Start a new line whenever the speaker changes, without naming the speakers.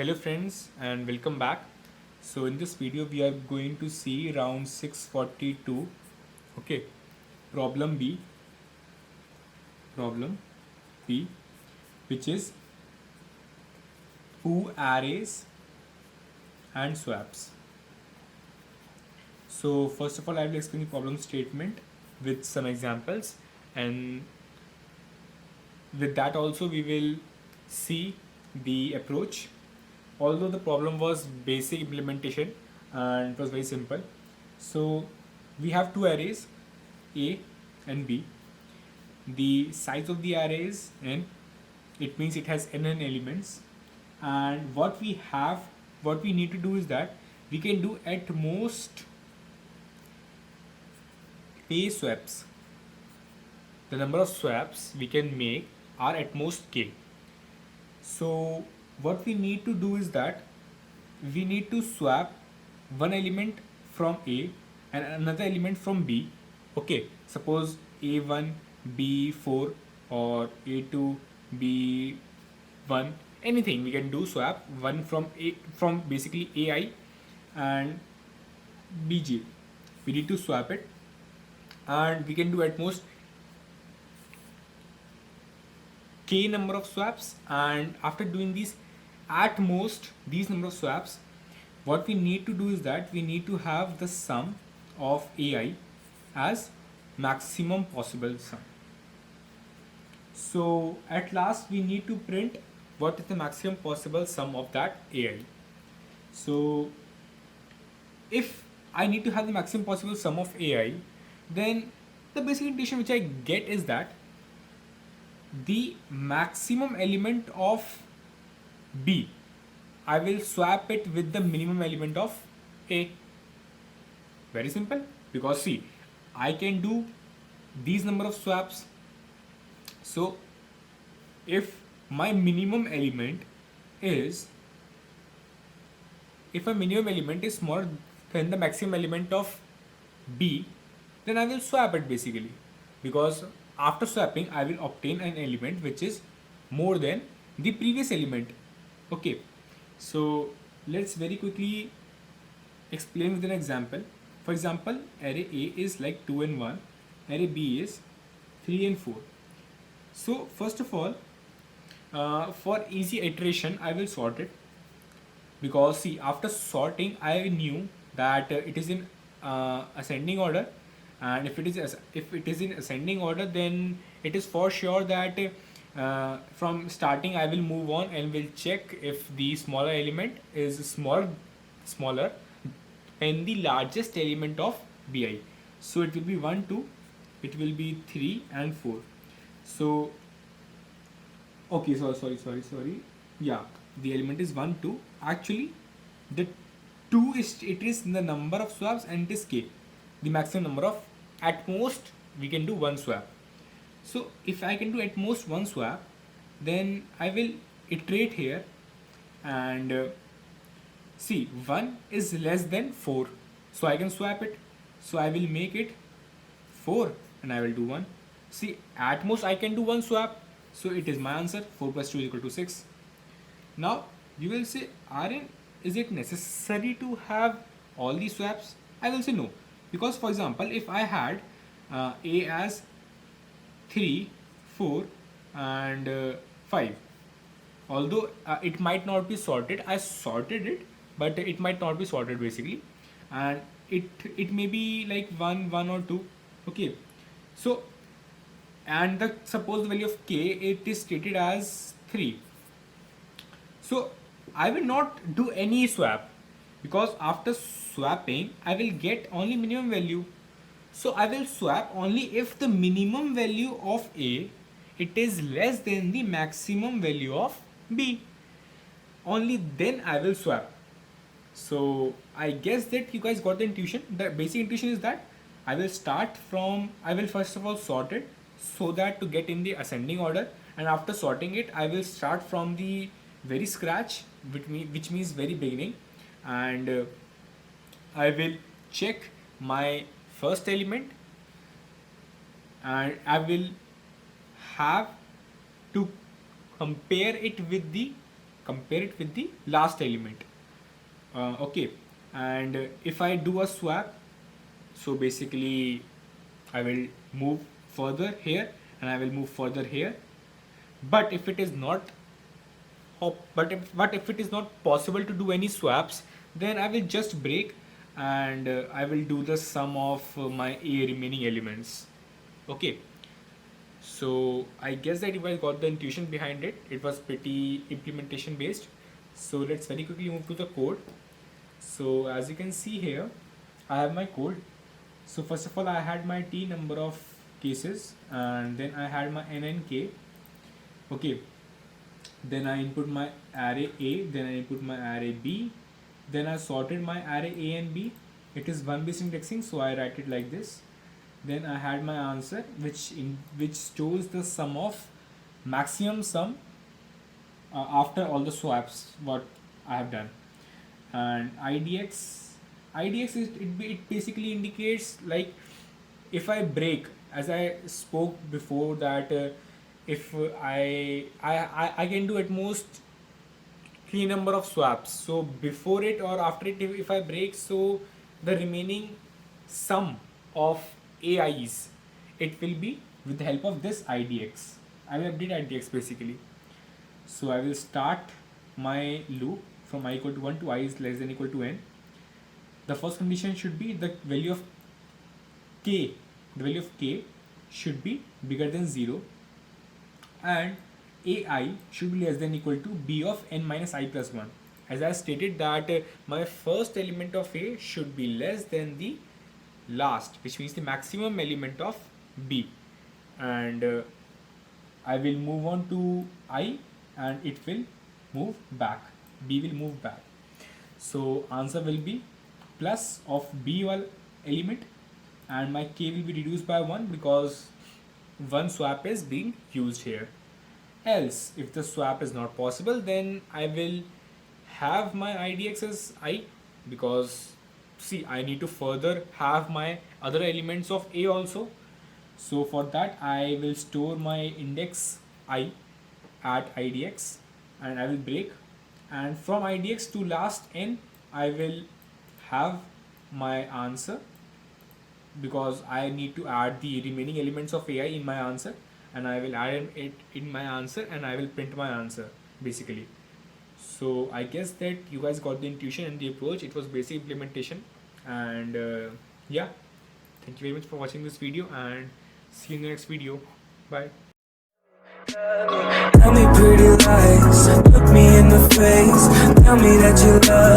Hello friends and welcome back. So in this video we are going to see round 642. Okay, problem B, problem B, which is foo arrays and swaps. So first of all I will explain the problem statement with some examples, and with that also we will see the approach. Although the problem was basic implementation and it was very simple. So we have two arrays A and B. The size of the array is n, it means it has n elements, and what we need to do is that we can do at most k swaps. The number of swaps we can make are at most k. So what we need to do is that we need to swap one element from A and another element from B. Okay, suppose A1 B4 or A2 B1, anything we can do, swap one from A, from basically AI and BJ. We need to swap it, and we can do at most k number of swaps. And after doing these at most these number of swaps, what we need to do is that we need to have the sum of AI as maximum possible sum. So at last we need to print what is the maximum possible sum of that AI. So if I need to have the maximum possible sum of AI, then the basic intuition which I get is that the maximum element of B, I will swap it with the minimum element of A. Very simple, because see, I can do these number of swaps. So if my minimum element is, if a minimum element is smaller than the maximum element of B, then I will swap it basically, because after swapping I will obtain an element which is more than the previous element. Okay, so let's very quickly explain with an example. For example, array A is like 2 and 1, array B is 3 and 4. So first of all, for easy iteration I will sort it, because see, after sorting I knew that it is in ascending order, and if it is in ascending order, then it is for sure that from starting I will move on and will check if the smaller element is smaller than the largest element of bi. So it will be 1 2, it will be 3 and 4. So okay, sorry, yeah, the element is 1 2. Actually the 2 is, it is the number of swaps, and it is k, the maximum number of, at most we can do one swap. So if I can do at most one swap, then I will iterate here, and see, 1 is less than 4, so I can swap it. So I will make it 4 and I will do 1. See, at most I can do one swap, so it is my answer. 4 plus 2 is equal to 6. Now you will say, Aryan, is it necessary to have all these swaps? I will say no, because for example, if I had A as 3, 4 and 5, although it might not be sorted, I sorted it, but it might not be sorted basically, and it may be like 1 or 2. Okay, so, and the suppose the value of k, it is stated as 3. So I will not do any swap, because after swapping I will get only minimum value. So I will swap only if the minimum value of A, it is less than the maximum value of B. Only then I will swap. So I guess that you guys got the intuition. The basic intuition is that I will start from, I will first of all sort it, so that to get in the ascending order, and after sorting it I will start from the very scratch, which means very beginning, and I will check my first element, and I will have to compare it with the compare it with the last element. Okay, and if I do a swap, so basically I will move further here and I will move further here. But if it is not but if it is not possible to do any swaps, then I will just break and I will do the sum of my A remaining elements. Okay, so I guess that you guys got the intuition behind it. It was pretty implementation based. So let's very quickly move to the code. So as you can see here, I have my code. So first of all, I had my T number of cases and then I had my N and K. Okay, then I input my array A, then I input my array B, then I sorted my array A and B. It is one based indexing, so I write it like this. Then I had my answer, which stores the sum of maximum sum after all the swaps what I have done. And IDX it basically indicates, like, if I break, as I spoke before, that if I can do at most 3 number of swaps. So before it or after it, if I break, so the remaining sum of AIs, it will be with the help of this IDX. I will update IDX basically. So I will start my loop from I equal to 1 to I is less than equal to n. The first condition should be the value of k. The value of k should be bigger than 0, and AI should be less than equal to b of n minus I plus 1. As I stated that my first element of A should be less than the last, which means the maximum element of B, and I will move on to I and it will move back. B will move back. So answer will be plus of B element, and my K will be reduced by 1 because one swap is being used here. Else, if the swap is not possible, then I will have my IDX as I, because see, I need to further have my other elements of A also. So for that I will store my index I at IDX and I will break, and from IDX to last n I will have my answer, because I need to add the remaining elements of AI in my answer, and I will add it in my answer and I will print my answer basically. So I guess that you guys got the intuition and the approach. It was basic implementation, and yeah, thank you very much for watching this video, and see you in the next video. Bye.
Tell me pretty lies, look me in the face, tell me that you love